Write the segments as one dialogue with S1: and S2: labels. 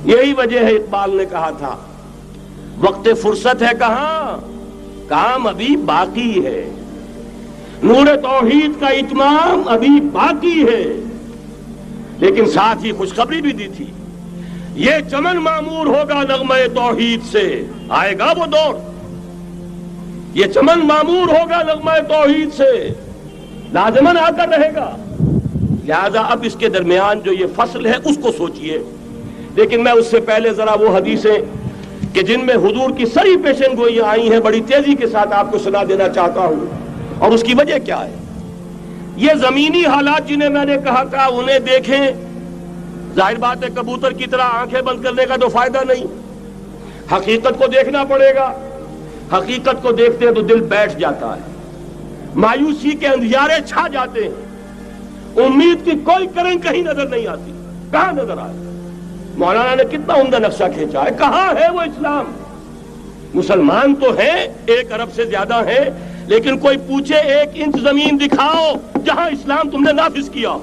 S1: یہی وجہ ہے اقبال نے کہا تھا وقت فرصت ہے کہاں، کام ابھی باقی ہے، نور توحید کا اتمام ابھی باقی ہے۔ لیکن ساتھ ہی خوشخبری بھی دی تھی، یہ چمن معمور ہوگا نغمہ توحید سے، آئے گا وہ دور، یہ چمن معمور ہوگا نغمہ توحید سے، لازماً آ کر رہے گا۔ لہذا اب اس کے درمیان جو یہ فصل ہے اس کو سوچئے۔ لیکن میں اس سے پہلے ذرا وہ حدیثیں کہ جن میں حضور کی سری پیشن گوئی آئی ہیں بڑی تیزی کے ساتھ آپ کو سنا دینا چاہتا ہوں، اور اس کی وجہ کیا ہے۔ یہ زمینی حالات جنہیں میں نے کہا تھا انہیں دیکھیں، ظاہر بات ہے کبوتر کی طرح آنکھیں بند کرنے کا تو فائدہ نہیں، حقیقت کو دیکھنا پڑے گا۔ حقیقت کو دیکھتے ہیں تو دل بیٹھ جاتا ہے، مایوسی کے اندھیارے چھا جاتے ہیں، امید کی کوئی کرن کہیں نظر نہیں آتی۔ کہاں نظر آئے؟ مولانا نے کتنا عمدہ نقشہ کھینچا ہے، کہاں ہے وہ اسلام؟ مسلمان تو ہیں، 1 ارب سے زیادہ ہیں، لیکن کوئی پوچھے 1 انچ زمین دکھاؤ جہاں اسلام تم نے نافذ کیا،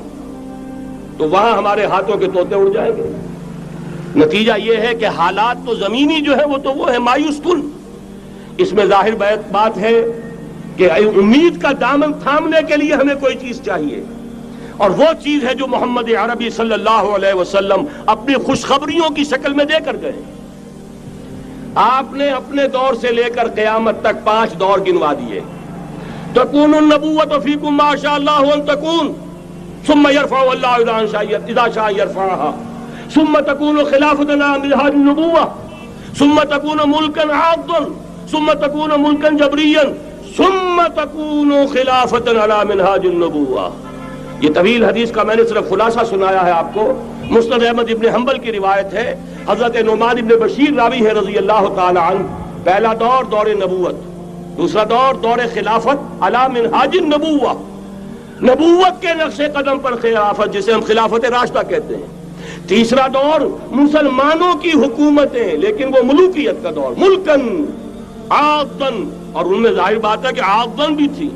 S1: تو وہاں ہمارے ہاتھوں کے طوطے اڑ جائیں گے۔ نتیجہ یہ ہے کہ حالات تو زمینی جو ہے وہ ہے مایوس کن۔ اس میں ظاہر بات ہے کہ امید کا دامن تھامنے کے لیے ہمیں کوئی چیز چاہیے، اور وہ چیز ہے جو محمد عربی صلی اللہ علیہ وسلم اپنی خوشخبریوں کی شکل میں دے کر گئے۔ آپ نے اپنے دور سے لے کر قیامت تک 5 دور گنوا دیے۔ تکون النبوۃ فیکم ما شاء اللہ ان تکون ثم يرفع اللہ اذا شاء يرفعها ثم تكون خلافتنا على منهاج النبوة ثم تكون ملكا عاضا ثم تكون ملكا جبريا ثم تكون خلافتنا على منهاج النبوة۔ یہ طویل حدیث کا میں نے صرف خلاصہ سنایا ہے آپ کو۔ مسند احمد ابن حنبل کی روایت ہے، حضرت نعمان ابن بشیر راوی ہے رضی اللہ تعالی عنہ۔ پہلا دور دور نبوت، دوسرا دور دور خلافت علی منہاج النبوہ، نبوت کے نقش قدم پر خلافت جسے ہم خلافت راشدہ کہتے ہیں۔ تیسرا دور مسلمانوں کی حکومتیں، لیکن وہ ملوکیت کا دور، ملکن عاضن، اور ان میں ظاہر بات ہے کہ عاضن بھی تھی،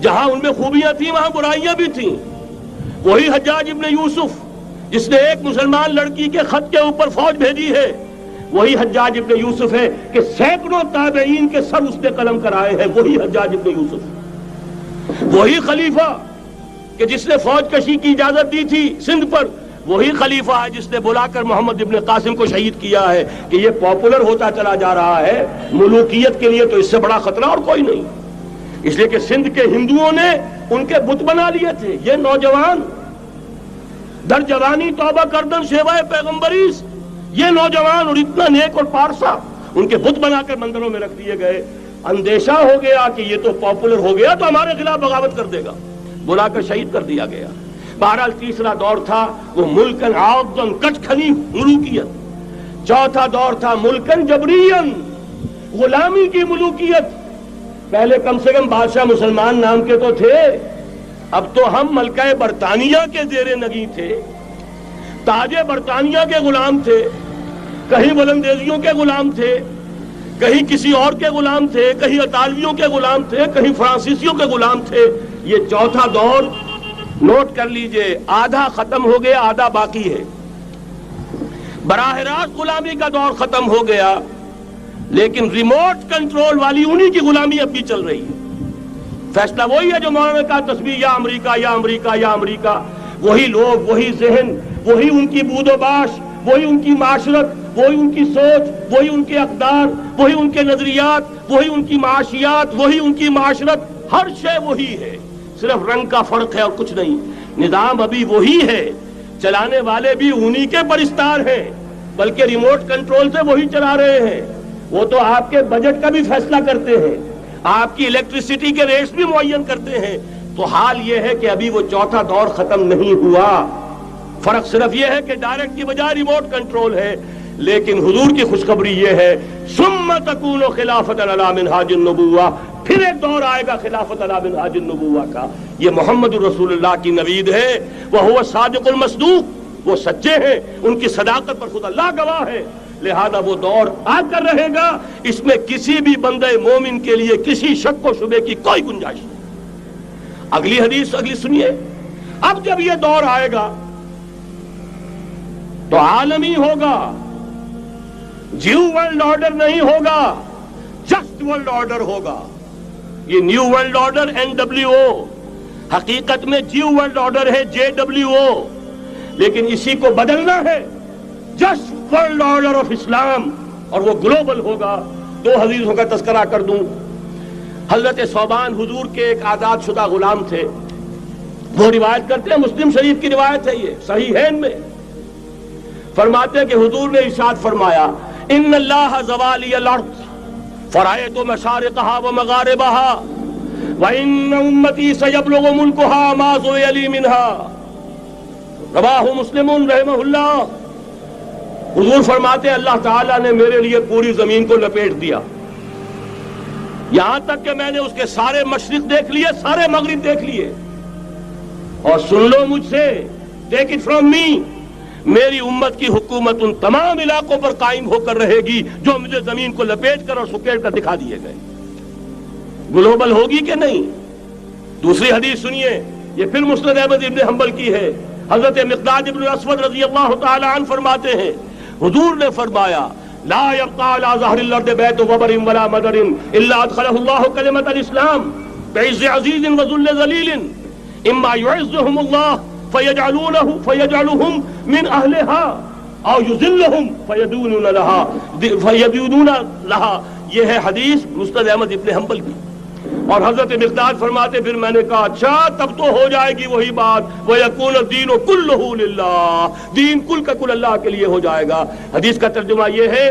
S1: جہاں ان میں خوبیاں تھیں وہاں برائیاں بھی تھیں۔ وہی حجاج ابن یوسف جس نے ایک مسلمان لڑکی کے خط کے اوپر فوج بھیجی ہے، وہی حجاج ابن یوسف ہے کہ سینکڑوں تابعین کے سر اس نے قلم کرائے ہیں، وہی حجاج ابن یوسف۔ وہی خلیفہ کہ جس نے فوج کشی کی اجازت دی تھی سندھ پر، وہی خلیفہ ہے جس نے بلا کر محمد ابن قاسم کو شہید کیا ہے کہ یہ پاپولر ہوتا چلا جا رہا ہے، ملوکیت کے لیے تو اس سے بڑا خطرہ اور کوئی نہیں۔ اس لیے کہ سندھ کے ہندوؤں نے ان کے بت بنا لیے تھے۔ یہ نوجوان در جوانی توبہ کردن شیوائے پیغمبریس، یہ نوجوان اور اتنا نیک اور پارسا ان کے بت بنا کر مندروں میں رکھ دیے گئے۔ اندیشہ ہو گیا کہ یہ تو پاپولر ہو گیا تو ہمارے خلاف بغاوت کر دے گا، بلا کر شہید کر دیا گیا۔ بہرحال تیسرا دور تھا وہ ملکن عاضن، کچ کھنی ملوکیت۔ چوتھا دور تھا ملکن جبرین، غلامی کی ملوکیت۔ پہلے کم سے کم بادشاہ مسلمان نام کے تو تھے، اب تو ہم ملکہ برطانیہ کے زیر نگیں تھے، تاج برطانیہ کے غلام تھے، کہیں ولندیزیوں کے غلام تھے، کہیں کسی اور کے غلام تھے، کہیں اطالویوں کے غلام تھے، کہیں فرانسیسیوں کے غلام تھے۔ یہ چوتھا دور نوٹ کر لیجئے، آدھا ختم ہو گیا، آدھا باقی ہے۔ براہ راست غلامی کا دور ختم ہو گیا، لیکن ریموٹ کنٹرول والی انہی کی غلامی اب بھی چل رہی ہے۔ فیصلہ وہی ہے جو مولانا نے کہا تسبیح یا امریکہ یا امریکہ یا امریکہ، وہی لوگ، وہی ذہن، وہی ان کی بود و باش، وہی ان کی معاشرت، وہی ان کی سوچ، وہی ان کے اقدار، وہی ان کے نظریات، وہی ان کی معاشیات، وہی ان کی معاشرت، ہر شے وہی ہے، صرف رنگ کا فرق ہے اور کچھ نہیں۔ نظام ابھی وہی ہے، چلانے والے بھی انہی کے پرستار ہیں، بلکہ ریموٹ کنٹرول سے وہی چلا رہے ہیں۔ وہ تو آپ کے بجٹ کا بھی فیصلہ کرتے ہیں، آپ کی الیکٹریسٹی کے ریٹس بھی معین کرتے ہیں۔ تو حال یہ ہے کہ ابھی وہ چوتھا دور ختم نہیں ہوا، فرق صرف یہ ہے کہ ڈائریکٹ کی بجائے ریموٹ کنٹرول ہے۔ لیکن حضور کی خوشخبری یہ ہے ثم تکون خلافت علی منہاج النبوہ، پھر ایک دور آئے گا خلافت علی منہاج النبوہ کا۔ یہ محمد الرسول اللہ کی نوید ہے، وہو صادق المصدوق، وہ سچے ہیں، ان کی صداقت پر خود اللہ گواہ ہے۔ لہذا وہ دور آ کر رہے گا، اس میں کسی بھی بندہ مومن کے لیے کسی شک و شبے کی کوئی گنجائش نہیں۔ اگلی حدیث اگلی سنیے، اب جب یہ دور آئے گا تو عالمی ہوگا، جیو ورلڈ آرڈر نہیں ہوگا، جسٹ ورلڈ آرڈر ہوگا۔ یہ نیو ورلڈ آرڈر NWO، حقیقت میں جیو ورلڈ آرڈر ہے JWO، لیکن اسی کو بدلنا ہے جسٹ ورلڈ آرڈر آف اسلام، اور وہ گلوبل ہوگا۔ دو حدیثوں کا تذکرہ کر دوں۔ حضرت ثوبان حضور کے ایک آزاد شدہ غلام تھے، وہ روایت کرتے ہیں، مسلم شریف کی روایت ہے، یہ صحیحین میں فرماتے ہیں کہ حضور نے ارشاد فرمایا، ان اللہ زوالی الارض فرأیت مشارقها ومغاربها وان امتی سیبلغ ملکها ما زوی لی منها، رواہ مسلم رحمہ اللہ۔ حضور فرماتے ہیں اللہ تعالیٰ نے میرے لیے پوری زمین کو لپیٹ دیا، یہاں تک کہ میں نے اس کے سارے مشرق دیکھ لیے، سارے مغرب دیکھ لیے، اور سن لو مجھ سے، ٹیک اٹ فرام می، میری امت کی حکومت ان تمام علاقوں پر قائم ہو کر رہے گی جو مجھے زمین کو لپیٹ کر اور سکیڑ کر دکھا دیے گئے۔ گلوبل ہوگی کہ نہیں؟ دوسری حدیث سنیے، یہ پھر مسند احمد ابن حنبل کی ہے۔ حضرت مقداد ابن الاسود رضی اللہ تعالی عنہ فرماتے ہیں، حضور نے فرمایا، لا يبقى على ظهر الارض بيت وبر ولا مدر الا ادخله الله كلمة الاسلام بعز عزيز وذل ذليل، اما يعزهم الله فيجعلهم من اهلها او يذلهم فيدونون لها۔ یہ ہے حدیث مسند احمد ابن حنبل کی۔ اور حضرت مقداد فرماتے پھر میں نے کہا اچھا تب تو ہو جائے گی وہی بات، وَيَكُونَ الدِّينُ كُلُّهُ لِلَّهِ، دین کل کا کل اللہ کے لیے ہو جائے گا۔ حدیث کا ترجمہ یہ ہے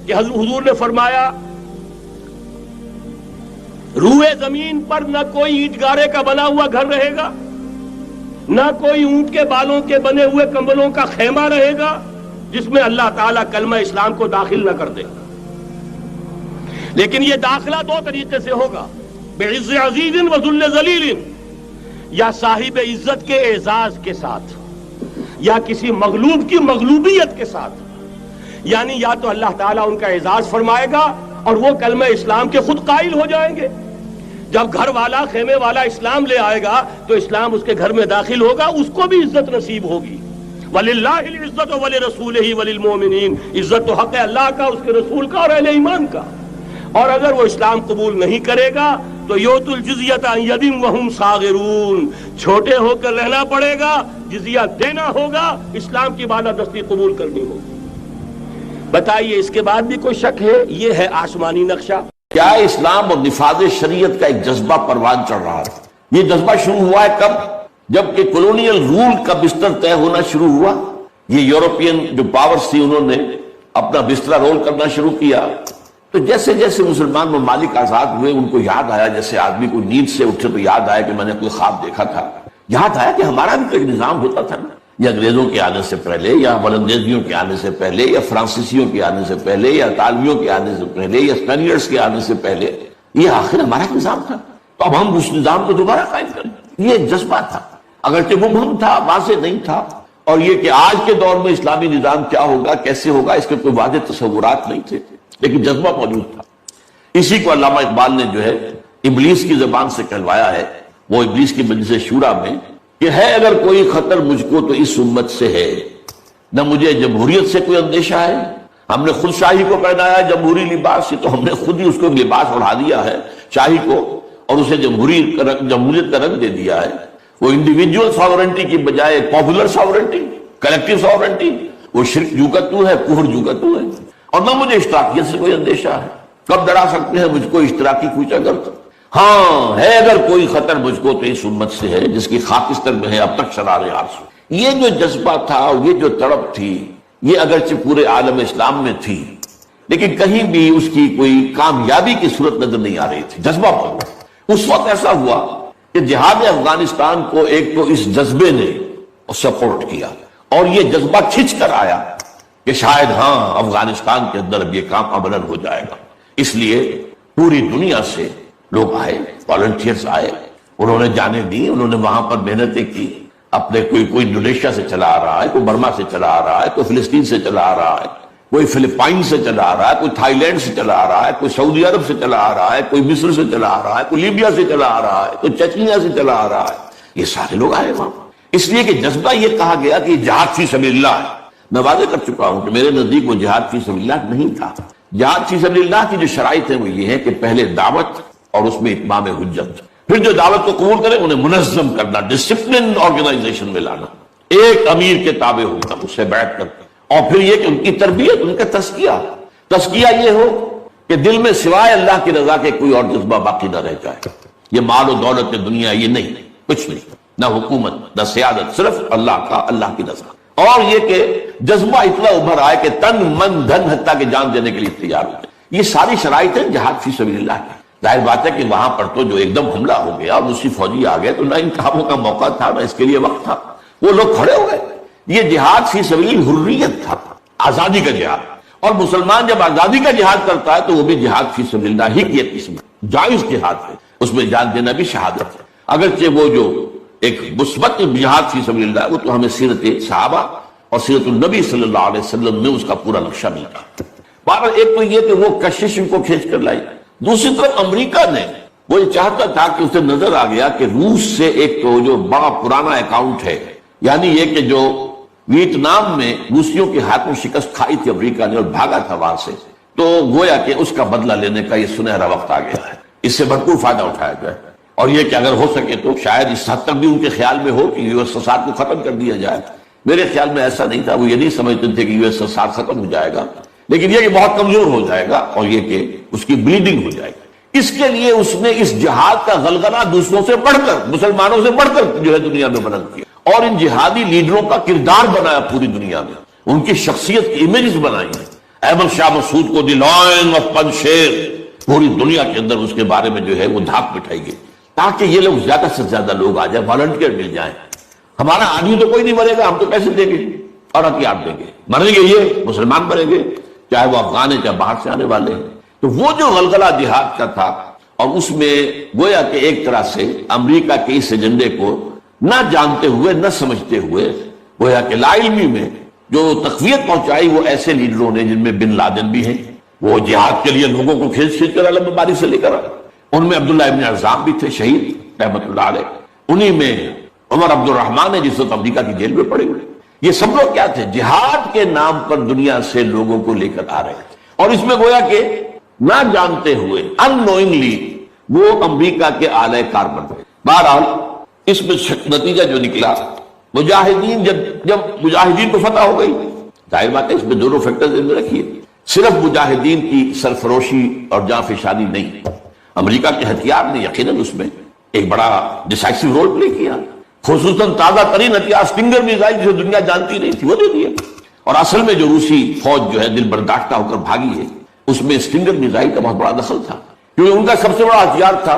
S1: کہ حضور نے فرمایا، روئے زمین پر نہ کوئی اینٹ گارے کا بنا ہوا گھر رہے گا، نہ کوئی اونٹ کے بالوں کے بنے ہوئے کمبلوں کا خیمہ رہے گا جس میں اللہ تعالیٰ کلمہ اسلام کو داخل نہ کر دے۔ لیکن یہ داخلہ دو طریقے سے ہوگا، بعز عزیز وذل ذلیل، یا صاحب عزت کے اعزاز کے ساتھ، یا کسی مغلوب کی مغلوبیت کے ساتھ، یعنی یا تو اللہ تعالیٰ ان کا اعزاز فرمائے گا اور وہ کلمہ اسلام کے خود قائل ہو جائیں گے۔ جب گھر والا خیمے والا اسلام لے آئے گا تو اسلام اس کے گھر میں داخل ہوگا، اس کو بھی عزت نصیب ہوگی۔ وَلِلَّهِ الْعِزَّةُ وَلِرَسُولِهِ وَلِلْمُؤْمِنِينَ، عزت تو حق ہے اللہ کا، اس کے رسول کا اور اہل ایمان کا۔ اور اگر وہ اسلام قبول نہیں کرے گا تو یؤت الجزیۃ عن ید وہم صاغرون، چھوٹے ہو کر رہنا پڑے گا، جزیہ دینا ہوگا، اسلام کی بالادستی قبول کرنی ہوگی۔ بتائیے اس کے بعد بھی کوئی شک ہے؟ یہ ہے آسمانی نقشہ۔
S2: کیا اسلام اور نفاذ شریعت کا ایک جذبہ پروان چڑھ رہا ہے؟ یہ جذبہ شروع ہوا ہے کب؟ جب کہ کولونیل رول کا بستر طے ہونا شروع ہوا، یہ یورپین جو پاورز تھی انہوں نے اپنا بستر رول کرنا شروع کیا، تو جیسے جیسے مسلمان ممالک آزاد ہوئے ان کو یاد آیا، جیسے آدمی کو نیند سے اٹھے تو یاد آیا کہ میں نے کوئی خواب دیکھا تھا، یاد آیا کہ ہمارا بھی تو ایک نظام ہوتا تھا نا، یا انگریزوں کے آنے سے پہلے، یا ولندیزیوں کے آنے سے پہلے، یا فرانسیسیوں کے آنے سے پہلے، یا اطالویوں کے آنے سے پہلے، یا اسپینیئرز کے آنے سے پہلے، یہ آخر ہمارا نظام تھا، تو اب ہم اس نظام کو دوبارہ قائم کریں۔ یہ جذبہ تھا، اگرچہ مبہم تھا، واضح نہیں تھا، اور یہ کہ آج کے دور میں اسلامی نظام کیا ہوگا، کیسے ہوگا، اس کے کوئی واضح تصورات نہیں تھے، لیکن جذبہ موجود تھا۔ اسی کو علامہ اقبال نے جو ہے ابلیس کی زبان سے کہلوایا ہے، وہ ابلیس کی مجلس شورا میں، کہ ہے اگر کوئی خطر مجھ کو تو اس امت سے ہے، نہ مجھے جمہوریت سے کوئی اندیشہ ہے، ہم نے خود شاہی کو پہنایا جمہوری لباس سے، تو ہم نے خود ہی اس کو لباس اڑا دیا ہے شاہی کو، اور اسے جمہوریت کا رنگ دے دیا ہے۔ وہ انڈیویجول ساورنٹی کی بجائے پاپولر ساورنٹی، کلیکٹیو ساورنٹی، وہ شرک جو کا تو ہے، کفر جو کا تو ہے، اور نہ مجھے اشتراکیت سے کوئی اندیشہ ہے۔ کب ڈرا سکتے ہیں مجھ کو اشتراکی کوچہ گر؟ ہاں ہے اگر کوئی خطر مجھ کو تو اس امت سے ہے جس کی خاکستر میں ہے اب تک شرار آرزو۔ یہ جو جذبہ تھا، یہ جو تڑپ تھی، یہ اگرچہ پورے عالم اسلام میں تھی، لیکن کہیں بھی اس کی کوئی کامیابی کی صورت نظر نہیں آ رہی تھی۔ جذبہ بہت اس وقت ایسا ہوا کہ جہاد افغانستان کو ایک تو اس جذبے نے سپورٹ کیا، اور یہ جذبہ کھنچ کر آیا کہ شاید ہاں افغانستان کے اندر اب یہ کام عملاً ہو جائے گا۔ اس لیے پوری دنیا سے لوگ آئے، والنٹیئرز آئے، انہوں نے جانیں دی، انہوں نے وہاں پر محنتیں کی، اپنے کوئی انڈونیشیا سے چلا آ رہا ہے، کوئی برما سے چلا آ رہا ہے، کوئی فلسطین سے چلا آ رہا ہے، کوئی فلپائن سے چلا آ رہا ہے، کوئی تھائی لینڈ سے چلا آ رہا ہے، کوئی سعودی عرب سے چلا آ رہا ہے، کوئی مصر سے چلا آ رہا ہے، کوئی لیبیا سے چلا آ رہا ہے، کوئی چچنیا سے چلا آ رہا ہے، یہ سارے لوگ آئے وہاں، اس لیے کہ جذبہ یہ کہا گیا کہ جہاد فی سبیل اللہ ہے، میں واضح کر چکا ہوں کہ میرے نزدیک وہ جہاد فی سبیل اللہ نہیں تھا. جہاد فی سبیل اللہ کی جو شرائط ہے وہ یہ ہے کہ پہلے دعوت اور اس میں اتمام حجت، پھر جو دعوت کو قبول کرے انہیں منظم کرنا، ڈسپلن آرگنائزیشن میں لانا، ایک امیر کے تابع ہونا، اس سے بیعت کرنا، اور پھر یہ کہ ان کی تربیت، ان کا تزکیہ یہ ہو کہ دل میں سوائے اللہ کی رضا کے کوئی اور جذبہ باقی نہ رہ جائے. یہ مال و دولت دنیا یہ نہیں، کچھ نہیں، نہ حکومت نہ سیادت، صرف اللہ کا، اللہ کی رضا. اور یہ کہ جذبہ اتنا ابھر آئے کہ تن من دھن حتیٰ کہ جان دینے کے لیے تیار ہوتے. یہ ساری شرائط ہیں جہاد فی سبیل اللہ کی. ظاہر بات ہے کہ وہاں پر تو جو ایک دم حملہ ہو گیا اور دوسری فوجی آ گئے تو نہ ان کاموں کا موقع تھا نہ اس کے لیے وقت تھا، وہ لوگ کھڑے ہو گئے. یہ جہاد فی سبیل حریت تھا، آزادی کا جہاد. اور مسلمان جب آزادی کا جہاد کرتا ہے تو وہ بھی جہاد فی سبیل اللہ ہی کی ایک قسم ہے، جائز جہاد ہے، اس میں جان دینا بھی شہادت ہے. اگرچہ وہ جو ایک مثبت جہاد فی سبیل اللہ وہ تو ہمیں سیرت صحابہ اور سیرت النبی صلی اللہ علیہ وسلم میں اس کا پورا نقشہ ملتا. بہرحال ایک تو یہ کہ وہ کشش ان کو کھینچ کر لائی. دوسری طرف امریکہ نے وہ یہ چاہتا تھا کہ اسے نظر آ گیا کہ روس سے ایک تو جو بڑا پرانا اکاؤنٹ ہے، یعنی یہ کہ جو ویتنام میں روسیوں کے ہاتھوں شکست کھائی تھی امریکہ نے اور بھاگا تھا وہاں سے، تو گویا کہ اس کا بدلہ لینے کا یہ سنہرا وقت آ گیا ہے، اس سے بھرپور فائدہ اٹھایا جائے. اور یہ کہ اگر ہو سکے تو شاید اس حد تک بھی ان کے خیال میں ہو کہ یو ایس ایس آر کو ختم کر دیا جائے. میرے خیال میں ایسا نہیں تھا، وہ یہ نہیں سمجھتے تھے کہ یو ایس ایس آر ختم ہو جائے گا، لیکن یہ کہ بہت کمزور ہو جائے گا اور یہ کہ اس کی بلیڈنگ ہو جائے گی. اس کے لیے اس نے اس جہاد کا غلغلہ دوسروں سے بڑھ کر، مسلمانوں سے بڑھ کر جو ہے دنیا میں بلند کیا اور ان جہادی لیڈروں کا کردار بنایا پوری دنیا میں، ان کی شخصیت کی امیجز بنائی ہیں. احمد شاہ مسعود کو دی لائن آف پنشیر، پوری دنیا کے اندر اس کے بارے میں جو ہے وہ دھاک بٹھائی گئی تاکہ یہ لوگ زیادہ سے زیادہ لوگ آ جائیں، والنٹیئر مل جائیں. ہمارا آدمی تو کوئی نہیں مرے گا، ہم تو پیسے دیں گے اور ہتھیار دیں گے، مریں گے یہ مسلمان مریں گے، چاہے وہ افغان ہیں چاہے باہر سے آنے والے ہیں. تو وہ جو غلغلہ جہاد کا تھا اور اس میں گویا کہ ایک طرح سے امریکہ کے اس ایجنڈے کو نہ جانتے ہوئے نہ سمجھتے ہوئے گویا کہ لا علمی میں جو تقویت پہنچائی وہ ایسے لیڈروں نے جن میں بن لادن بھی ہیں، وہ جہاد کے لیے لوگوں کو کھینچ کھینچ کر علم باری سے لے کر آئے. ان میں عبداللہ ابن عزام بھی تھے شہید رحمت اللہ علیہ، انہی میں عمر عبد الرحمان ہے جس وقت امریکہ کی جیل میں پڑے ہوئے. یہ سب لوگ کیا تھے؟ جہاد کے نام پر دنیا سے لوگوں کو لے کر آ رہے تھے اور اس میں گویا کہ نہ جانتے ہوئے اننوئنگلی وہ امریکہ کے اعلی کار بن گئے. بہرحال اس میں نتیجہ جو نکلا، مجاہدین جب مجاہدین کو فتح ہو گئی، ظاہر بات ہے اس میں دونوں فیکٹر ذہن میں رکھیے، صرف مجاہدین کی سرفروشی اور جاں فشانی نہیں، امریکہ کے ہتھیار نے یقیناً اس میں ایک بڑا ڈیسائسو رول پلے کیا. خصوصاً تازہ ترین ہتھیار اسٹنگر میزائل جو دنیا جانتی نہیں تھی وہ دے دیے. اور اصل میں جو روسی فوج جو ہے دل برداشتہ ہو کر بھاگی ہے اس میں اسٹنگر میزائل کا بہت بڑا دخل تھا، کیونکہ ان کا سب سے بڑا ہتھیار تھا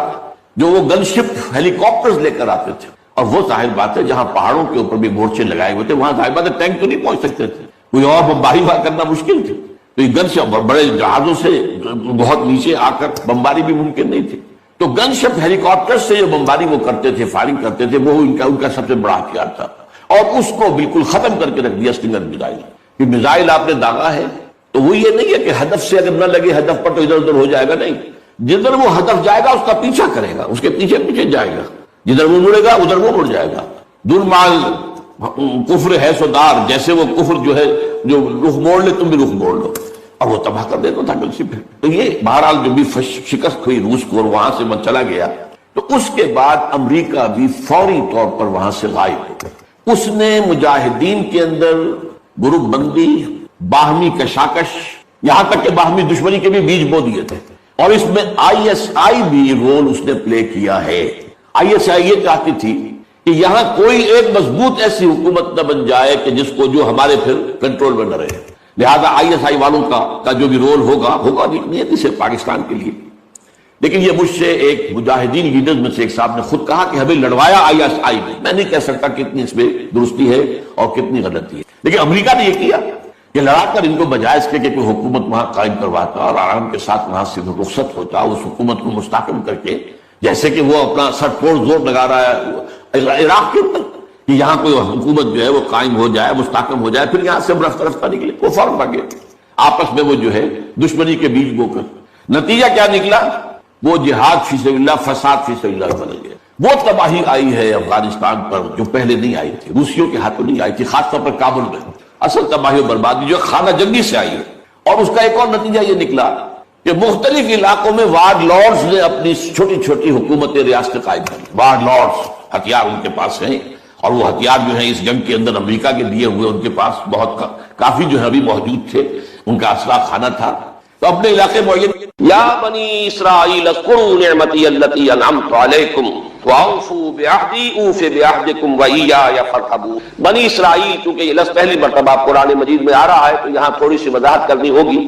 S2: جو وہ گن شپ ہیلی کاپٹرز لے کر آتے تھے. اور وہ ظاہر بات ہے جہاں پہاڑوں کے اوپر بھی مورچے لگائے ہوئے تھے وہاں ظاہر بات ہے ٹینک تو نہیں پہنچ سکتے تھے، کوئی اور بمباری وہاں کرنا مشکل تھی، تو یہ گن شپ بڑے جہازوں سے بہت نیچے آ کر بمباری بھی ممکن نہیں تھی. تو گن شپ ہیلی کاپٹر سے جو بمباری وہ کرتے تھے، فائرنگ کرتے تھے، وہ ان کا سب سے بڑا ہتھیار تھا. اور اس کو بالکل ختم کر کے رکھ دیا اسٹنگر میزائل. کہ میزائل آپ نے داغا ہے تو وہ یہ نہیں ہے کہ ہدف سے اگر نہ لگے ہدف پر تو ادھر ادھر ہو جائے گا، نہیں، جدھر وہ ہدف جائے گا اس کا پیچھا کرے گا، اس کے پیچھے پیچھے جائے گا، جدھر وہ مڑے گا ادھر وہ مڑ جائے گا. دلمال کفر ہے سودار، جیسے وہ کفر جو ہے جو رخ موڑ لے تم بھی رخ موڑ لو، اور وہ تباہ کر دیتا تھا گلسی پہ. تو یہ بہرحال جو بھی شکست ہوئی روس کو اور وہاں سے وہ چلا گیا، تو اس کے بعد امریکہ بھی فوری طور پر وہاں سے غائب ہو گیا. اس نے مجاہدین کے اندر گروپ بندی، باہمی کشاکش، یہاں تک کہ باہمی دشمنی کے بھی بیج بو دیے تھے. اور اس میں آئی ایس آئی بھی رول اس نے پلے کیا ہے. آئی ایس آئی یہ چاہتی تھی کہ یہاں کوئی ایک مضبوط ایسی حکومت نہ بن جائے کہ جس کو جو ہمارے پھر کنٹرول میں نہ رہے، لہذا آئی ایس آئی والوں کا جو بھی رول ہوگا نیتی سے پاکستان کے لیے. لیکن یہ مجھ سے ایک مجاہدین لیڈرز میں سے ایک صاحب نے خود کہا کہ ہمیں لڑوایا آئی ایس آئی نے. میں نہیں کہہ سکتا کتنی اس میں درستی ہے اور کتنی غلطی ہے، لیکن امریکہ نے یہ کیا کہ لڑا کر ان کو بجائے اس کے کہ کوئی حکومت وہاں قائم کرواتا اور آرام کے ساتھ وہاں سے رخصت ہوتا، اس حکومت کو مستحکم کر کے، جیسے کہ وہ اپنا سر توڑ زور لگا رہا ہے عراق کے اندر کہ یہاں کوئی حکومت جو ہے وہ قائم ہو جائے، مستحکم ہو جائے، پھر یہاں سے رفتہ رفتہ نکلے، وہ فوراً بھاگے آپس میں وہ جو ہے دشمنی کے بیج بو کر. نتیجہ کیا نکلا؟ وہ جہاد فی سبیل اللہ، فساد فی سبیل اللہ بدل گیا. وہ تباہی آئی ہے افغانستان پر جو پہلے نہیں آئی تھی، روسیوں کے ہاتھوں نہیں آئی تھی، خاص طور پر کابل میں. اصل تباہی و بربادی جو خانہ جنگی سے آئی ہے. اور اس کا ایک اور نتیجہ یہ نکلا کہ مختلف علاقوں میں وارڈ لارڈز نے اپنی چھوٹی چھوٹی حکومتیں ریاستیں قائم کی. وارڈ لارڈز ہتھیار ان کے پاس ہیں، اور وہ ہتھیار جو ہیں اس جنگ کے اندر امریکہ کے دیے ہوئے ان کے پاس بہت کافی جو ہے ابھی موجود تھے، ان کا اسلحہ خانہ تھا. تو اپنے علاقے معین یا بنی اسرائیل اذکروا نعمتی التی انعمت علیکم واوفوا بعہدی اوف بعہدکم وایای فارہبون. بنی اسرائیل، چونکہ یہ لفظ پہلی مرتبہ قرآن مجید میں آ رہا ہے تو یہاں تھوڑی سی وضاحت کرنی ہوگی.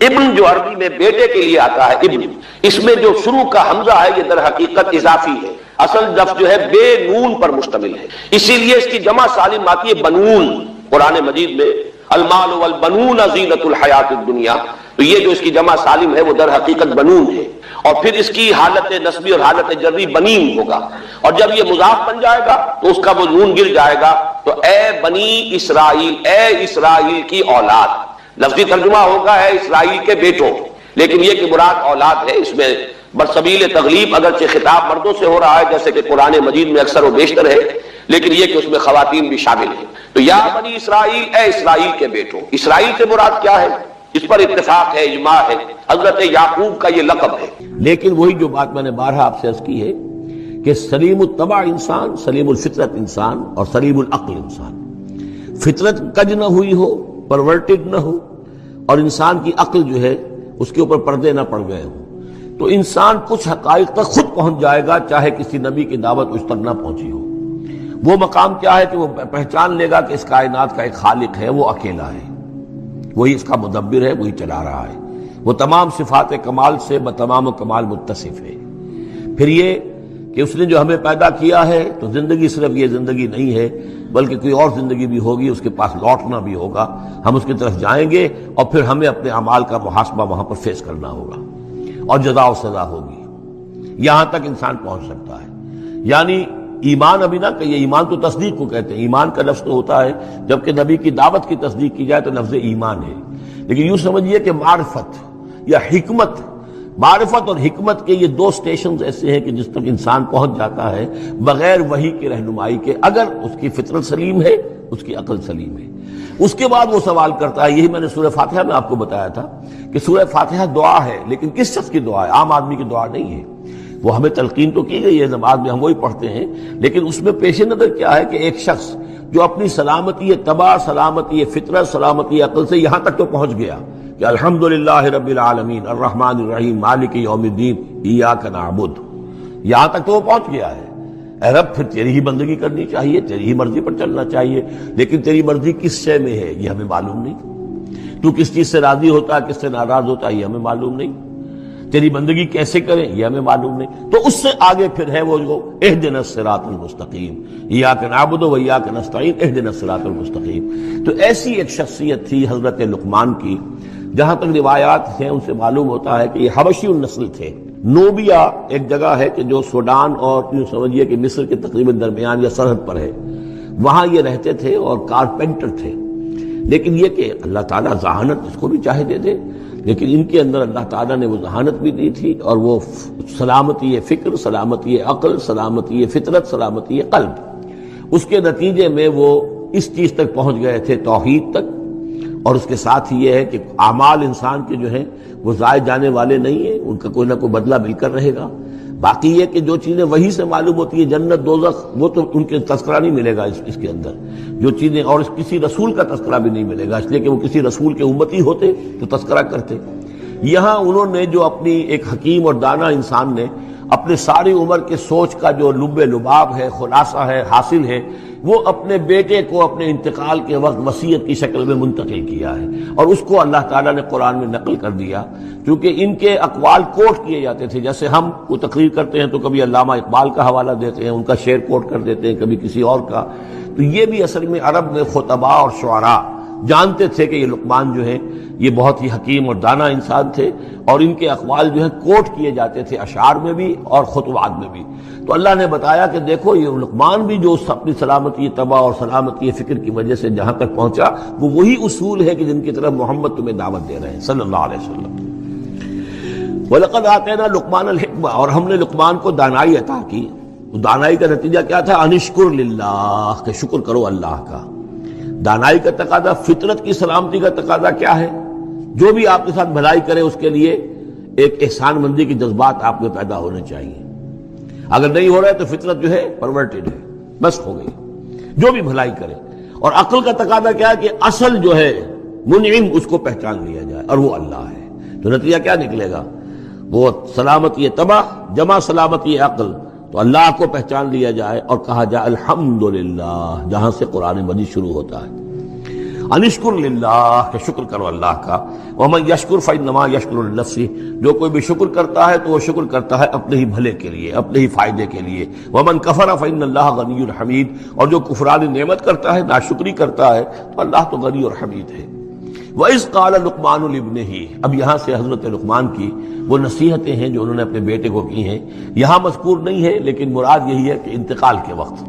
S2: ابن جو عربی میں بیٹے کے لیے آتا ہے ابن، اس میں جو شروع کا حمزہ ہے یہ در حقیقت اضافی ہے. اصل لفظ جو ہے بے نون پر مشتمل ہے، اسی لیے اس کی جمع سالم آتی ہے بنون. قرآن مجید میں المال والبنون زینت الحیات الدنیا، تو یہ جو اس کی جمع سالم ہے وہ در حقیقت بنون ہے. اور پھر اس کی حالت نسبی اور حالت جری بنین ہوگا، اور جب یہ مضاف بن جائے گا تو اس کا وہ نون گر جائے گا. تو اے بنی اسرائیل، اے اسرائیل کی اولاد. لفظی ترجمہ ہوگا ہے اسرائیل کے بیٹوں، لیکن یہ کہ مراد اولاد ہے. اس میں برسبیل تغلیب اگرچہ خطاب مردوں سے ہو رہا ہے جیسے کہ قرآن مجید میں اکثر و بیشتر ہے، لیکن یہ کہ اس میں خواتین بھی شامل ہیں. تو یا بنی اسرائیل، اے اسرائیل کے بیٹوں. اسرائیل سے مراد کیا ہے؟ اس پر اتفاق ہے، اجماع ہے، حضرت یعقوب کا یہ لقب ہے.
S3: لیکن وہی جو بات میں نے بارہا آپ سے عرض کی ہے کہ سلیم الطبع انسان، سلیم الفطرت انسان اور سلیم العقل انسان. فطرت کج نہ ہوئی ہو، پرورٹڈ نہ ہو، اور انسان کی عقل جو ہے اس کے اوپر پردے نہ پڑ گئے ہوں، تو انسان کچھ حقائق تک خود پہنچ جائے گا چاہے کسی نبی کی دعوت اس تک نہ پہنچی ہو. وہ مقام کیا ہے کہ وہ پہچان لے گا کہ اس کائنات کا ایک خالق ہے، وہ اکیلا ہے، وہی اس کا مدبر ہے، وہی چلا رہا ہے، وہ تمام صفات کمال سے بتمام و کمال متصف ہے. پھر یہ کہ اس نے جو ہمیں پیدا کیا ہے تو زندگی صرف یہ زندگی نہیں ہے بلکہ کوئی اور زندگی بھی ہوگی، اس کے پاس لوٹنا بھی ہوگا، ہم اس کی طرف جائیں گے اور پھر ہمیں اپنے اعمال کا محاسبہ وہاں پر فیس کرنا ہوگا اور جزا و سزا ہوگی. یہاں تک انسان پہنچ سکتا ہے. یعنی ایمان ابھی نہ کہیے، ایمان تو تصدیق کو کہتے ہیں. ایمان کا لفظ تو ہوتا ہے جبکہ نبی کی دعوت کی تصدیق کی جائے تو لفظ ایمان ہے. لیکن یوں سمجھیے کہ معرفت یا حکمت، معرفت اور حکمت کے یہ دو سٹیشنز ایسے ہیں کہ جس تک انسان پہنچ جاتا ہے بغیر وحی کی رہنمائی کے، اگر اس کی فطرت سلیم ہے، اس کی عقل سلیم ہے. اس کے بعد وہ سوال کرتا ہے. یہی میں نے سورہ فاتحہ میں آپ کو بتایا تھا کہ سورہ فاتحہ دعا ہے، لیکن کس شخص کی دعا ہے؟ عام آدمی کی دعا نہیں ہے. وہ ہمیں تلقین تو کی گئی ہے، نماز میں ہم وہی پڑھتے ہیں، لیکن اس میں پیش نظر کیا ہے کہ ایک شخص جو اپنی سلامتی طبع، سلامتی فطرت، سلامتی عقل سے یہاں تک تو پہنچ گیا کہ الحمدللہ رب العالمین الرحمن الرحیم مالک یوم الدین ایاک نعبد، یہاں تک تو وہ پہنچ گیا ہے. اے رب پھر تیری ہی بندگی کرنی چاہیے، تیری ہی مرضی پر چلنا چاہیے، لیکن تیری مرضی کس شے میں ہے یہ ہمیں معلوم نہیں. تو کس چیز سے راضی ہوتا ہے، کس سے ناراض ہوتا ہے یہ ہمیں معلوم نہیں. تیری بندگی کیسے کریں یہ ہمیں معلوم نہیں. تو اس سے آگے پھر ہے وہ جو اہدنا الصراط المستقیم، ایاک نعبد و ایاک نستعین اہدنا الصراط المستقیم. تو ایسی ایک شخصیت تھی حضرت لقمان کی. جہاں تک روایات ہیں ان سے معلوم ہوتا ہے کہ یہ حبشی النسل تھے. نوبیا ایک جگہ ہے کہ جو سوڈان اور یوں سمجھیے کہ مصر کے تقریباً درمیان یا سرحد پر ہے، وہاں یہ رہتے تھے اور کارپینٹر تھے. لیکن یہ کہ اللہ تعالیٰ ذہانت جس کو بھی چاہے دے دے، لیکن ان کے اندر اللہ تعالیٰ نے وہ ذہانت بھی دی تھی اور وہ سلامتی فکر، سلامتی عقل، سلامتی فطرت، سلامتی قلب. اس کے نتیجے میں وہ اس چیز تک پہنچ گئے تھے، توحید تک. اور اس کے ساتھ ہی یہ ہے کہ اعمال انسان کے جو ہیں وہ ضائع جانے والے نہیں ہیں، ان کا کوئی نہ کوئی بدلہ مل کر رہے گا. باقی یہ کہ جو چیزیں وہی سے معلوم ہوتی ہیں، جنت دوزخ، وہ تو ان کے تذکرہ نہیں ملے گا اس کے اندر. جو چیزیں، اور کسی رسول کا تذکرہ بھی نہیں ملے گا، اس لیے کہ وہ کسی رسول کے امتی ہوتے تو تذکرہ کرتے. یہاں انہوں نے جو اپنی ایک حکیم اور دانا انسان نے اپنے ساری عمر کے سوچ کا جو لب لباب ہے، خلاصہ ہے، حاصل ہے، وہ اپنے بیٹے کو اپنے انتقال کے وقت وصیت کی شکل میں منتقل کیا ہے. اور اس کو اللہ تعالیٰ نے قرآن میں نقل کر دیا، کیونکہ ان کے اقوال کوٹ کیے جاتے تھے. جیسے ہم کو تقریر کرتے ہیں تو کبھی علامہ اقبال کا حوالہ دیتے ہیں، ان کا شعر کوٹ کر دیتے ہیں، کبھی کسی اور کا. تو یہ بھی اصل میں عرب میں خطباء اور شعراء جانتے تھے کہ یہ لقمان جو ہیں یہ بہت ہی حکیم اور دانا انسان تھے، اور ان کے اقوال جو ہیں کوٹ کیے جاتے تھے اشعار میں بھی اور خطبات میں بھی. تو اللہ نے بتایا کہ دیکھو یہ لقمان بھی جو اپنی سلامتی طبع اور سلامتی فکر کی وجہ سے جہاں تک پہنچا، وہ وہی اصول ہے کہ جن کی طرف محمد تمہیں دعوت دے رہے ہیں صلی اللہ علیہ وسلم. وَلَقَدْ آتَيْنَا لُقْمَانَ الْحِكْمَةَ، اور ہم نے لقمان کو دانائی عطا کی. دانائی کا نتیجہ کیا تھا؟ انشکر للہ، کہ شکر کرو اللہ کا. دانائی کا تقاضا، فطرت کی سلامتی کا تقاضا کیا ہے؟ جو بھی آپ کے ساتھ بھلائی کرے اس کے لیے ایک احسان مندی کے جذبات آپ میں پیدا ہونے چاہیے. اگر نہیں ہو رہا ہے تو فطرت جو ہے پرورٹڈ ہے، بس ہو گئی. جو بھی بھلائی کرے. اور عقل کا تقاضا کیا ہے کہ اصل جو ہے منعم اس کو پہچان لیا جائے، اور وہ اللہ ہے. تو نتیجہ کیا نکلے گا؟ وہ سلامتی طبع جمع سلامتی عقل. تو اللہ کو پہچان لیا جائے اور کہا جائے الحمدللہ، جہاں سے قرآن مجید شروع ہوتا ہے. انشکر للہ، کہ شکر کرو اللہ کا. ومن یشکر فانما یشکر لنفسہ، جو کوئی بھی شکر کرتا ہے تو وہ شکر کرتا ہے اپنے ہی بھلے کے لیے، اپنے ہی فائدے کے لیے. ومن کفر فان اللہ غنی حمید، اور جو کفران نعمت کرتا ہے، ناشکری کرتا ہے، تو اللہ تو غنی اور حمید ہے. وَإِذْ قَالَ لُقْمَانُ لِابْنِهِ، اب یہاں سے حضرت لقمان کی وہ نصیحتیں ہیں جو انہوں نے اپنے بیٹے کو کی ہیں، یہاں مذکور نہیں ہے، لیکن مراد یہی ہے کہ انتقال کے وقت.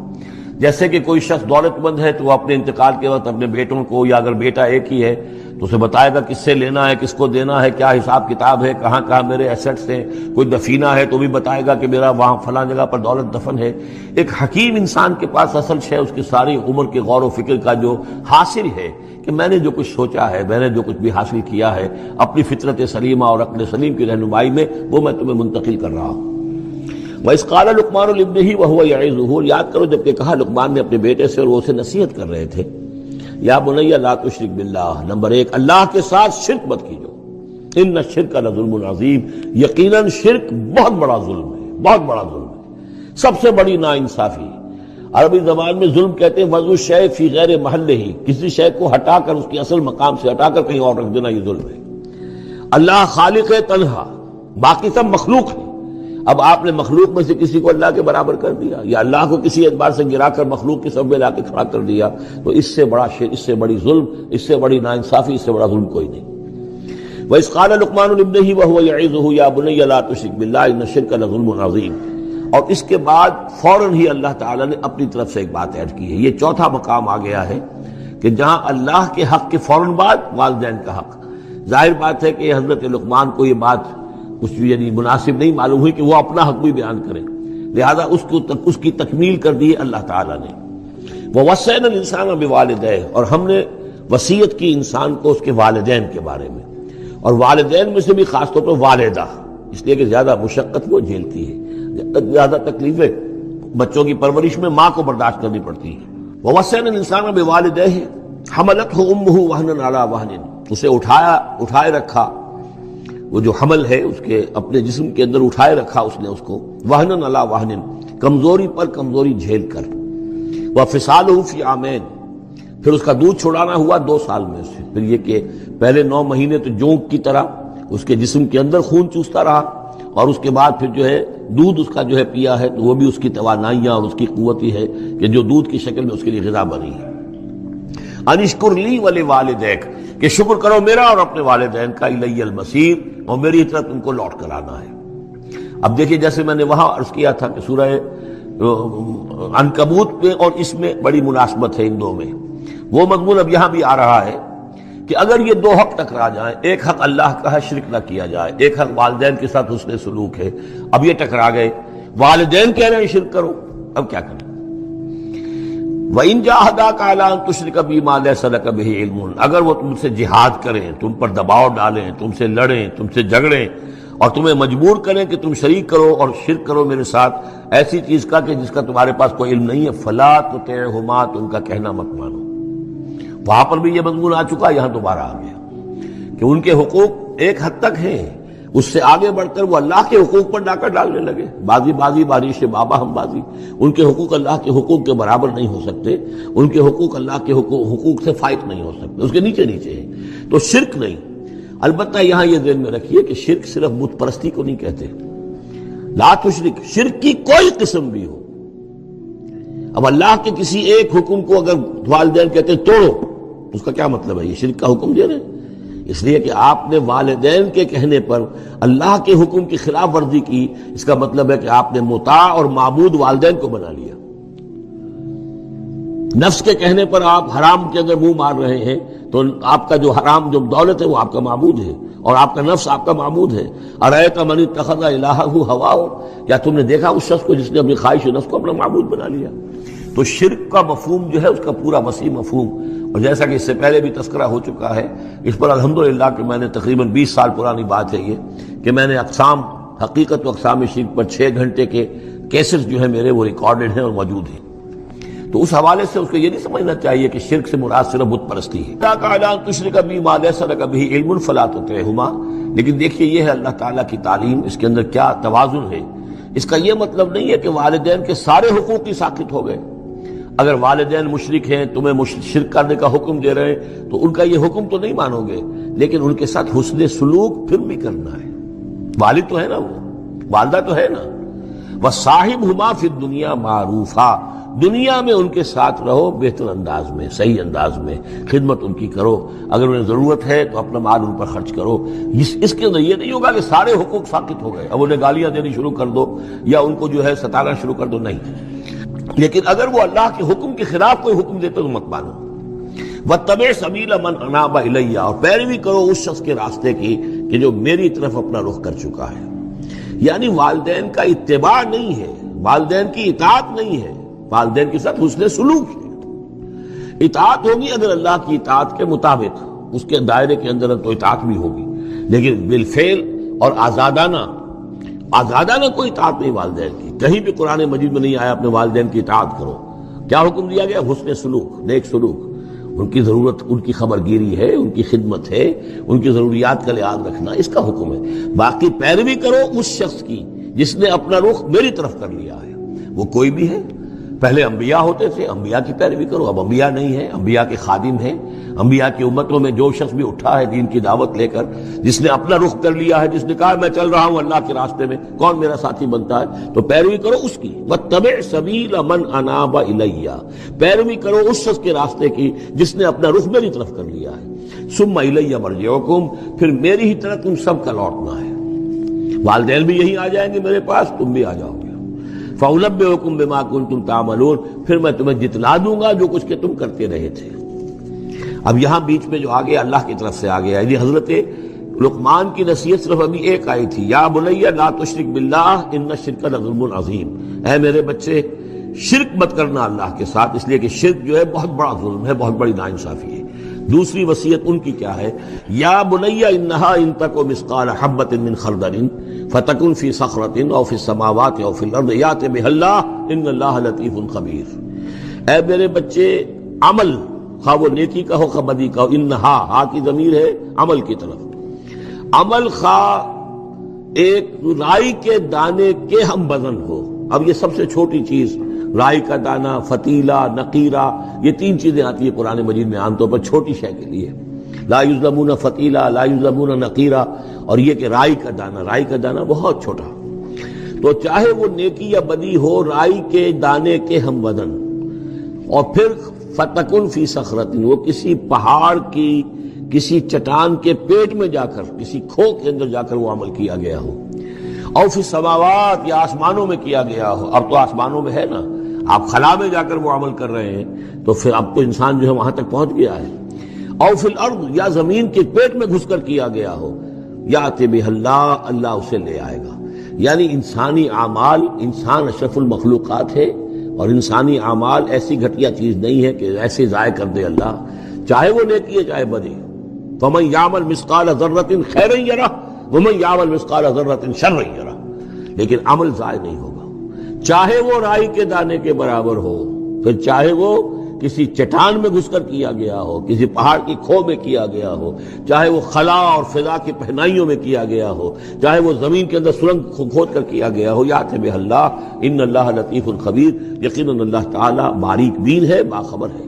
S3: جیسے کہ کوئی شخص دولت مند ہے تو وہ اپنے انتقال کے وقت اپنے بیٹوں کو، یا اگر بیٹا ایک ہی ہے تو اسے بتائے گا کس سے لینا ہے، کس کو دینا ہے، کیا حساب کتاب ہے، کہاں کہاں میرے ایسٹس ہیں. کوئی دفینہ ہے تو بھی بتائے گا کہ میرا وہاں فلاں جگہ پر دولت دفن ہے. ایک حکیم انسان کے پاس اصل شے اس کی ساری عمر کے غور و فکر کا جو حاصل ہے کہ میں نے جو کچھ سوچا ہے، میں نے جو کچھ بھی حاصل کیا ہے اپنی فطرت سلیمہ اور عقل سلیم کی رہنمائی میں، وہ میں تمہیں منتقل کر رہا ہوں. وَإِذْ قَالَ لُقْمَانُ لِابْنِهِ وَهُوَ يَعِظُهُ، یاد کرو جب کہ کہا لقمان نے اپنے بیٹے سے اور وہ اسے نصیحت کر رہے تھے. یا بنی لا تشرک باللہ، نمبر 1 اللہ کے ساتھ شرک مت کیجو. ان الشرک لظلم عظیم، یقیناً شرک بہت بڑا ظلم ہے، بہت بڑا ظلم ہے، سب سے بڑی ناانصافی. عربی زبان میں ظلم کہتے ہیں وضع الشیء فی غیر محلہ، کسی شے کو ہٹا کر اس کے اصل مقام سے ہٹا کر کہیں اور رکھ دینا، یہ ظلم ہے. اللہ خالق ہے تنہا، باقی سب مخلوق ہے. اب آپ نے مخلوق میں سے کسی کو اللہ کے برابر کر دیا، یا اللہ کو کسی اعتبار سے گرا کر مخلوق کے سب میں لا کے کھڑا کر دیا، تو اس سے بڑا شر، اس سے بڑی ظلم، اس سے بڑی ناانصافی، اس سے بڑا ظلم کوئی نہیں. وَإِذْ قَالَ لُقْمَانُ لِابْنِهِ وَهُوَ يَعِظُهُ يَا بُنَيَّ لَا تُشْرِكْ بِاللَّهِ إِنَّ الشِّرْكَ لَظُلْمٌ عَظِيمٌ. اور اس کے بعد فوراً ہی اللہ تعالیٰ نے اپنی طرف سے ایک بات ایڈ کی ہے. یہ چوتھا مقام آ گیا ہے کہ جہاں اللہ کے حق کے فوراً بعد والدین کا حق. ظاہر بات ہے کہ حضرت لقمان کو یہ بات کچھ یعنی مناسب نہیں معلوم ہوئی کہ وہ اپنا حق بھی بیان کریں، لہذا اس کی تکمیل کر دی اللہ تعالیٰ نے. وَوَصَّيْنَا الْإِنسَانَ بِوَالِدَيْهِ، اور ہم نے وصیت کی انسان کو اس کے والدین کے بارے میں، اور والدین میں سے بھی خاص طور پر والدہ، اس لیے کہ زیادہ مشقت وہ جھیلتی ہے، زیادہ تکلیفیں بچوں کی پرورش میں ماں کو برداشت کرنی پڑتی ہے. وَوَصَّيْنَا الْإِنسَانَ بِوَالِدَيْهِ حَمَلَتْهُ أُمُّهُ وَهْنًا عَلَى وَهْنٍ، اسے اٹھائے رکھا، وہ جو حمل ہے اس کے اپنے جسم کے اندر اٹھائے رکھا اس نے اس کو، وَهْنًا عَلَى وَهْنٍ، کمزوری پر کمزوری جھیل کر. وَفِصَالُهُ فِي عَامَيْنِ، پھر اس کا دودھ چھڑانا ہوا 2 سال میں سے. پھر یہ کہ پہلے 9 مہینے تو جونک کی طرح اس کے جسم کے اندر خون چوستا رہا، اور اس کے بعد پھر جو ہے دودھ اس کا جو ہے پیا ہے، تو وہ بھی اس کی توانائیاں اور اس کی قوت ہی ہے کہ جو دودھ کی شکل میں اس کے لیے غذا بنی ہے. انشکر لی ولوالدیک، کہ شکر کرو میرا اور اپنے والدین کا، الی المصیر، اور میری طرف تم کو لوٹ کر آنا ہے. اب دیکھیے جیسے میں نے وہاں عرض کیا تھا کہ سورہ عنکبوت میں اور اس میں بڑی مناسبت ہے ان دو میں، وہ مضمون اب یہاں بھی آ رہا ہے کہ اگر یہ 2 حق ٹکرا جائیں، ایک حق اللہ کا ہے شرک نہ کیا جائے، ایک حق والدین کے ساتھ حسن سلوک ہے، اب یہ ٹکرا گئے، والدین کہہ رہے ہیں شرک کرو، اب کیا کریں؟ وَإِن جَاهَدَاكَ عَلَىٰ أَن تُشْرِكَ بِي مَا لَيْسَ لَكَ بِهِ عِلْمٌ، اگر وہ تم سے جہاد کریں، تم پر دباؤ ڈالیں، تم سے لڑیں، تم سے جھگڑیں، اور تمہیں مجبور کریں کہ تم شریک کرو اور شرک کرو میرے ساتھ ایسی چیز کا کہ جس کا تمہارے پاس کوئی علم نہیں ہے، فَلَا تُطِعْهُمَا، تو ان کا کہنا مت مانو. وہاں پر بھی یہ مضمون آ چکا، یہاں دوبارہ آ گیا کہ ان کے حقوق ایک حد تک ہیں، اس سے آگے بڑھ کر وہ اللہ کے حقوق پر ڈاکہ ڈالنے لگے. بازی بازی بارش بابا ہم بازی، ان کے حقوق اللہ کے حقوق کے برابر نہیں ہو سکتے، ان کے حقوق اللہ کے حقوق سے فائٹ نہیں ہو سکتے، اس کے نیچے نیچے ہیں. تو شرک نہیں. البتہ یہاں یہ ذہن میں رکھیے کہ شرک صرف بت پرستی کو نہیں کہتے. لا تشرک، شرک کی کوئی قسم بھی ہو. اب اللہ کے کسی ایک حکم کو اگر والدین کہتے ہیں توڑو، اس کا کیا مطلب ہے؟ یہ شرک کا حکم دے رہے ہیں. اس لیے کہ آپ نے والدین کے کہنے پر اللہ کے حکم کی خلاف ورزی کی، اس کا مطلب ہے کہ آپ نے مطاع اور معبود والدین کو بنا لیا. نفس کے کہنے پر آپ حرام کے اندر منہ مار رہے ہیں تو آپ کا جو حرام جو دولت ہے وہ آپ کا معبود ہے، اور آپ کا نفس آپ کا معبود ہے. ارأیت من اتخذ الہہ ہواہ، کیا تم نے دیکھا اس شخص کو جس نے اپنی خواہش نفس کو اپنا معبود بنا لیا؟ تو شرک کا مفہوم جو ہے اس کا پورا وسیع مفہوم، اور جیسا کہ اس سے پہلے بھی تذکرہ ہو چکا ہے، اس پر الحمدللہ کہ میں نے تقریباً 20 سال پرانی بات ہے یہ کہ میں نے اقسام حقیقت و اقسام شرک پر 6 گھنٹے کے کیسز جو ہیں میرے وہ ریکارڈڈ ہیں اور موجود ہیں۔ تو اس حوالے سے اس کو یہ نہیں سمجھنا چاہیے کہ شرک سے مراد صرف بت پرستی ہے۔ لیکن دیکھیے یہ ہے اللہ تعالیٰ کی تعلیم، اس کے اندر کیا توازن ہے۔ اس کا یہ مطلب نہیں ہے کہ والدین کے سارے حقوق ہی ساقط ہو گئے۔ اگر والدین مشرک ہیں، تمہیں شرک کرنے کا حکم دے رہے ہیں تو ان کا یہ حکم تو نہیں مانو گے، لیکن ان کے ساتھ حسن سلوک پھر بھی کرنا ہے۔ والد تو ہے نا، وہ والدہ تو ہے نا۔ وَصَاحِبْهُمَا فِي الدُّنْيَا مَعْرُوفًا، دنیا میں ان کے ساتھ رہو بہتر انداز میں، صحیح انداز میں خدمت ان کی کرو، اگر انہیں ضرورت ہے تو اپنا مال ان پر خرچ کرو۔ اس کے اندر یہ نہیں ہوگا کہ سارے حقوق ساقط ہو گئے، اب انہیں گالیاں دینی شروع کر دو یا ان کو جو ہے ستانا شروع کر دو، نہیں۔ لیکن اگر وہ اللہ کے حکم کے خلاف کوئی حکم دیتے تو مت مانو۔ وَاتَّبِعْ سَبِيلَ مَنْ أَنَابَ إِلَيَّ، اور پیروی کرو اس شخص کے راستے کی کہ جو میری طرف اپنا رخ کر چکا ہے۔ یعنی والدین کا اتباع نہیں ہے، والدین کی اطاعت نہیں ہے، والدین کے ساتھ حسن سلوک ہے۔ اطاعت ہوگی اگر اللہ کی اطاعت کے مطابق، اس کے دائرے کے اندر تو اطاعت بھی ہوگی، لیکن بالفعل اور آزادانہ کوئی اطاعت نہیں والدین کی۔ کہیں بھی قرآن مجید میں نہیں آیا اپنے والدین کی اطاعت کرو۔ کیا حکم دیا گیا؟ حسن سلوک، نیک سلوک، ان کی ضرورت، ان کی خبر گیری ہے، ان کی خدمت ہے، ان کی ضروریات کا لحاظ رکھنا، اس کا حکم ہے۔ باقی پیروی کرو اس شخص کی جس نے اپنا رخ میری طرف کر لیا ہے، وہ کوئی بھی ہے۔ پہلے انبیاء ہوتے تھے، انبیاء کی پیروی کرو، اب انبیاء نہیں ہیں، انبیاء کے خادم ہیں۔ انبیاء کی امتوں میں جو شخص بھی اٹھا ہے دین کی دعوت لے کر، جس نے اپنا رخ کر لیا ہے، جس نے کہا میں چل رہا ہوں اللہ کے راستے میں، کون میرا ساتھی بنتا ہے، تو پیروی کرو اس کی۔ وَاتَّبِعْ سَبِيلَ مَنْ أَنَابَ إِلَيَّ، پیروی کرو اس شخص کے راستے کی جس نے اپنا رخ میری طرف کر لیا ہے۔ ثُمَّ إِلَيَّ مَرْجِعُكُمْ، پھر میری ہی طرف تم سب کا لوٹنا ہے۔ والدین بھی یہی آ جائیں گے میرے پاس، تم بھی آ جاؤ گے۔ فَأُنَبِّئُكُم بِمَا كُنتُمْ تَعْمَلُونَ، پھر میں تمہیں جتلا دوں گا جو کچھ کہ تم کرتے رہے تھے۔ اب یہاں بیچ میں جو آگے اللہ کی طرف سے آگے آئی، حضرت لقمان کی نصیحت صرف ابھی ایک آئی تھی، یا بنی لا تشرک باللہ ان الشرک لظلم عظیم، اے میرے بچے شرک مت کرنا اللہ کے ساتھ، اس لیے کہ شرک جو ہے بہت بڑا ظلم ہے، بہت بڑی ناانصافی ہے۔ دوسری وصیت ان کی کیا ہے؟ یا بنی انہا ان تک مثقال حبۃ من خردل فتکن فی صخرۃ او فی السماوات او فی الارض یأت بها اللہ ان اللہ لطیف خبیر۔ اے میرے بچے، عمل خواہ وہ نیکی کا ہو خواہ بدی کا ہو، انہا، ہا کی ضمیر ہے عمل کی طرف، عمل خواہ ایک رائی کے دانے کے ہم وزن ہو۔ اب یہ سب سے چھوٹی چیز، رائی کا دانہ، فتیلہ، نقیرہ، یہ 3 چیزیں آتی ہیں قرآن مجید میں عام طور پر چھوٹی شے کے لیے، لا یظلمون فتیلہ، لا یظلمون نقیرہ، اور یہ کہ رائی کا دانہ بہت چھوٹا۔ تو چاہے وہ نیکی یا بدی ہو، رائی کے دانے کے ہم وزن، اور پھر فتکن فی صخرۃ، وہ کسی پہاڑ کی، کسی چٹان کے پیٹ میں جا کر، کسی کھو کے اندر جا کر وہ عمل کیا گیا ہو، اور فی السماوات، یا آسمانوں میں کیا گیا ہو۔ اب تو آسمانوں میں ہے نا، آپ خلا میں جا کر وہ عمل کر رہے ہیں، تو پھر اب تو انسان جو ہے وہاں تک پہنچ گیا ہے۔ اور فی الارض، یا زمین کے پیٹ میں گھس کر کیا گیا ہو، یأت بہ اللہ، اللہ اسے لے آئے گا۔ یعنی انسانی اعمال، انسان اشرف المخلوقات ہے، اور انسانی اعمال ایسی گھٹیا چیز نہیں ہے کہ ایسے ضائع کر دے اللہ، چاہے وہ نیکی ہے چاہے بدی۔ فمن یعمل مثقال ذرۃ خیرا یرہ ومن یعمل مثقال ذرۃ شرا یرہ، لیکن عمل ضائع نہیں ہوگا، چاہے وہ رائی کے دانے کے برابر ہو، پھر چاہے وہ کسی چٹان میں گھس کر کیا گیا ہو، کسی پہاڑ کی کھو میں کیا گیا ہو، چاہے وہ خلا اور فضا کی پہنائیوں میں کیا گیا ہو، چاہے وہ زمین کے اندر سرنگ کھود کر کیا گیا ہو، یأت بہ اللہ ان اللہ لطیف خبیر، یقیناً اللہ تعالیٰ باریک بین ہے، باخبر ہے۔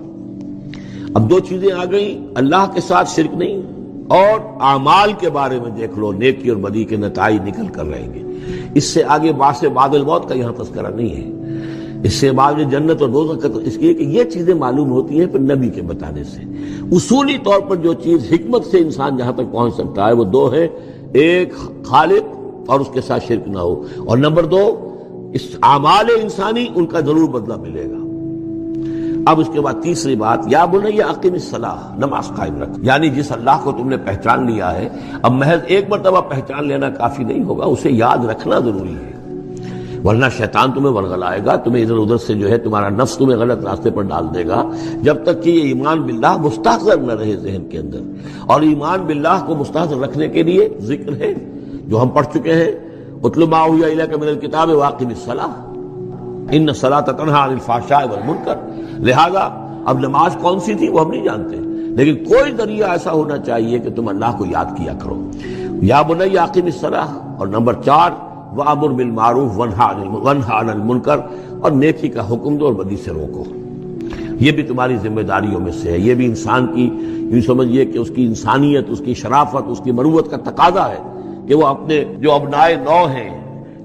S3: اب 2 چیزیں آ گئیں، اللہ کے ساتھ شرک نہیں، اور اعمال کے بارے میں دیکھ لو، نیکی اور بدی کے نتائج نکل کر رہیں گے۔ اس سے آگے باعث بعد الموت کا یہاں تذکرہ نہیں ہے، اس سے بعد جنت اور دوزخ کا، اس لیے کہ یہ چیزیں معلوم ہوتی ہیں پھر نبی کے بتانے سے۔ اصولی طور پر جو چیز حکمت سے انسان جہاں تک پہنچ سکتا ہے وہ 2 ہے، ایک خالق اور اس کے ساتھ شرک نہ ہو، اور نمبر 2 اس اعمال انسانی ان کا ضرور بدلہ ملے گا۔ اب اس کے بعد تیسری بات، یا بنی اقم الصلاۃ، نماز قائم رکھ، یعنی جس اللہ کو تم نے پہچان لیا ہے، اب محض ایک مرتبہ پہچان لینا کافی نہیں ہوگا، اسے یاد رکھنا ضروری ہے۔ ورنہ شیطان تمہیں ورغلائے گا، تمہیں ادھر ادھر سے جو ہے تمہارا نفس تمہیں غلط راستے پر ڈال دے گا، جب تک کہ یہ ایمان باللہ مستحضر نہ رہے ذہن کے اندر۔ اور ایمان باللہ کو مستحضر رکھنے کے لیے ذکر ہے جو ہم پڑھ چکے ہیں، اتل ما اوحی الیک من الکتاب واقم الصلاۃ ان الصلاۃ تنہی عن الفحشاء والمنکر۔ لہذا اب نماز کون سی تھی وہ ہم نہیں جانتے، لیکن کوئی ذریعہ ایسا ہونا چاہیے کہ تم اللہ کو یاد کیا کرو۔ یا بنی اقم الصلاۃ، اور نمبر 4 وامر بالمعروف وانہی عن المنکر، اور نیکی کا حکم دو اور بدی سے روکو۔ یہ بھی تمہاری ذمہ داریوں میں سے ہے، یہ بھی انسان کی یوں سمجھیے کہ اس کی انسانیت، اس کی شرافت، اس کی مروت کا تقاضا ہے کہ وہ اپنے جو ابنائے نو ہیں،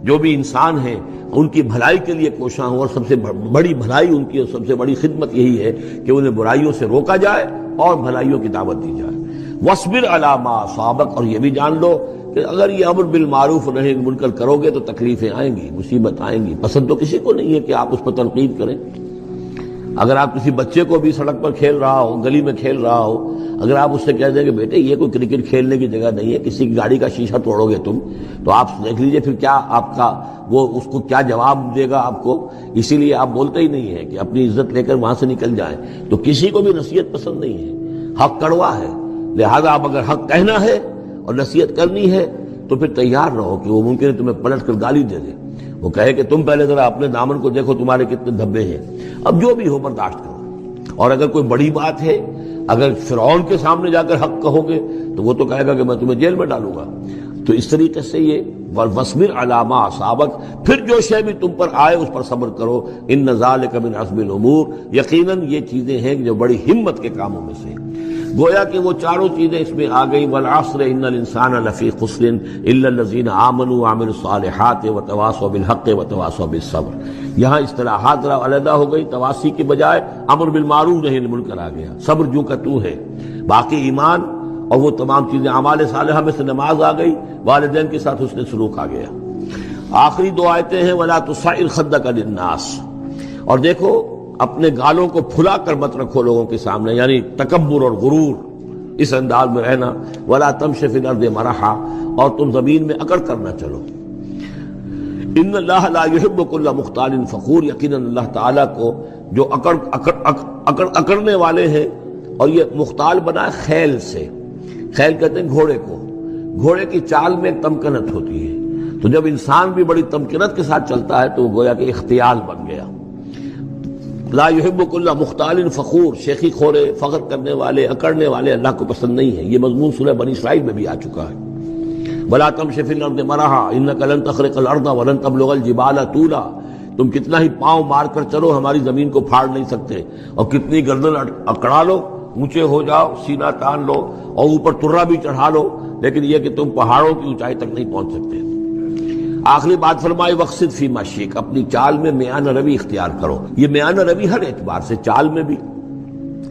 S3: جو بھی انسان ہیں، ان کی بھلائی کے لیے کوشاں ہوں، اور سب سے بڑی بھلائی ان کی اور سب سے بڑی خدمت یہی ہے کہ انہیں برائیوں سے روکا جائے اور بھلائیوں کی دعوت دی جائے۔ وَاصْبِرْ عَلَىٰ مَا أَصَابَكَ، اور یہ بھی جان لو کہ اگر یہ امر بالمعروف نہی عن المنکر کرو گے تو تکلیفیں آئیں گی، مصیبت آئیں گی۔ پسند تو کسی کو نہیں ہے کہ آپ اس پر تنقید کریں۔ اگر آپ کسی بچے کو بھی سڑک پر کھیل رہا ہو، گلی میں کھیل رہا ہو، اگر آپ اس سے کہہ دیں کہ بیٹے یہ کوئی کرکٹ کھیلنے کی جگہ نہیں ہے، کسی کی گاڑی کا شیشہ توڑو گے تم، تو آپ دیکھ لیجئے پھر کیا آپ کا وہ اس کو کیا جواب دے گا آپ کو۔ اسی لیے آپ بولتے ہی نہیں ہیں کہ اپنی عزت لے کر وہاں سے نکل جائیں۔ تو کسی کو بھی نصیحت پسند نہیں ہے، حق کڑوا ہے، لہذا آپ اگر حق کہنا ہے اور نصیحت کرنی ہے تو پھر تیار رہو کہ وہ ممکن ہے تمہیں پلٹ کر گالی دے دے، وہ کہے کہ تم پہلے ذرا اپنے دامن کو دیکھو تمہارے کتنے دھبے ہیں۔ اب جو بھی ہو برداشت کرو، اور اگر کوئی بڑی بات ہے، اگر فرعون کے سامنے جا کر حق کہو گے تو وہ تو کہے گا کہ میں تمہیں جیل میں ڈالوں گا۔ تو اس طریقے سے یہ وَاصْبِرْ عَلَىٰ مَا أَصَابَكَ، پھر جو شے بھی تم پر آئے اس پر صبر کرو، إِنَّ ذَلِكَ مِنْ عَزْمِ الْأُمُورِ، یقیناً یہ چیزیں ہیں جو بڑی ہمت کے کاموں میں سے ہیں۔ گویا کہ وہ چاروں چیزیں اس میں آ گئی، والعصر ان الانسان لفی خسر الا الذین آمنوا وعملوا الصالحات وتواصوا بالحق وتواصوا بالصبر۔ یہاں اصطلاحات ذرا علیحدہ ہو گئی، تواصی کی بجائے امر بالمعروف نہی عن المنکر آ گیا، صبر جو کا تو ہے، باقی ایمان اور وہ تمام چیزیں، اعمال صالحہ میں سے نماز آ گئی، والدین کے ساتھ حسن سلوک آ گیا۔ آخری 2 آیتیں ہیں ولا تصعر خدک للناس، اور دیکھو اپنے گالوں کو پھلا کر مت رکھو لوگوں کے سامنے، یعنی تکبر اور غرور اس انداز میں رہنا۔ ولا تمشِ فی الارض مرحا، اور تم زمین میں اکڑ کر نہ چلو۔ ان اللہ لا یحب کل مختال فخور، یقیناً اللہ تعالیٰ کو جو اکڑنے والے ہیں، اور یہ مختال بنا ہے خیل سے، خیل کہتے ہیں گھوڑے کو، گھوڑے کی چال میں ایک تمکنت ہوتی ہے، تو جب انسان بھی بڑی تمکنت کے ساتھ چلتا ہے تو وہ گویا کہ اختیال بن گیا۔ لا یحب کل مختال فخور، شیخی خورے، فخر کرنے والے، اکڑنے والے اللہ کو پسند نہیں ہے۔ یہ مضمون سورہ بنی اسرائیل میں بھی آ چکا ہے۔ ولا تمشِ فی الارض مرحا انک لن تخرق الارض ولن تبلغ الجبال طولا، تم کتنا ہی پاؤں مار کر چلو ہماری زمین کو پھاڑ نہیں سکتے، اور کتنی گردن اکڑا لو، اونچے ہو جاؤ، سینہ تان لو اور اوپر ترا بھی چڑھا لو، لیکن یہ کہ تم پہاڑوں کی اونچائی تک نہیں پہنچ سکتے۔ آخری بات فرمائی وقصد فی مشیک، اپنی چال میں میانہ روی اختیار کرو۔ یہ میانہ روی ہر اعتبار سے، چال میں بھی،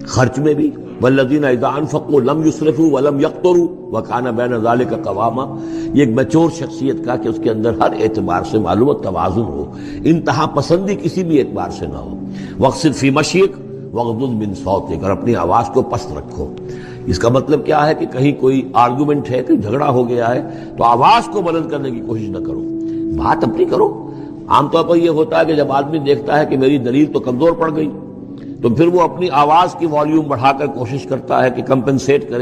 S3: خرچ میں بھی، والذین اذا انفقوا لم یسرفوا ولم یقتروا وکان بین ذلک قواما، یہ ایک میچور شخصیت کا کہ اس کے اندر ہر اعتبار سے معلوم توازن ہو، انتہا پسندی کسی بھی اعتبار سے نہ ہو۔ وقصد فی مشیک واغضض من صوتک، اور اپنی آواز کو پست رکھو۔ اس کا مطلب کیا ہے کہ کہیں کوئی آرگومنٹ ہے، کہ جھگڑا ہو گیا ہے تو آواز کو بلند کرنے کی کوشش نہ کرو، بات اپنی کرو۔ عام طور پر یہ ہوتا ہے کہ جب آدمی دیکھتا ہے کہ میری دلیل تو کمزور پڑ گئی تو پھر وہ اپنی آواز کی والیوم بڑھا کر کوشش کرتا ہے کہ کمپنسیٹ کرے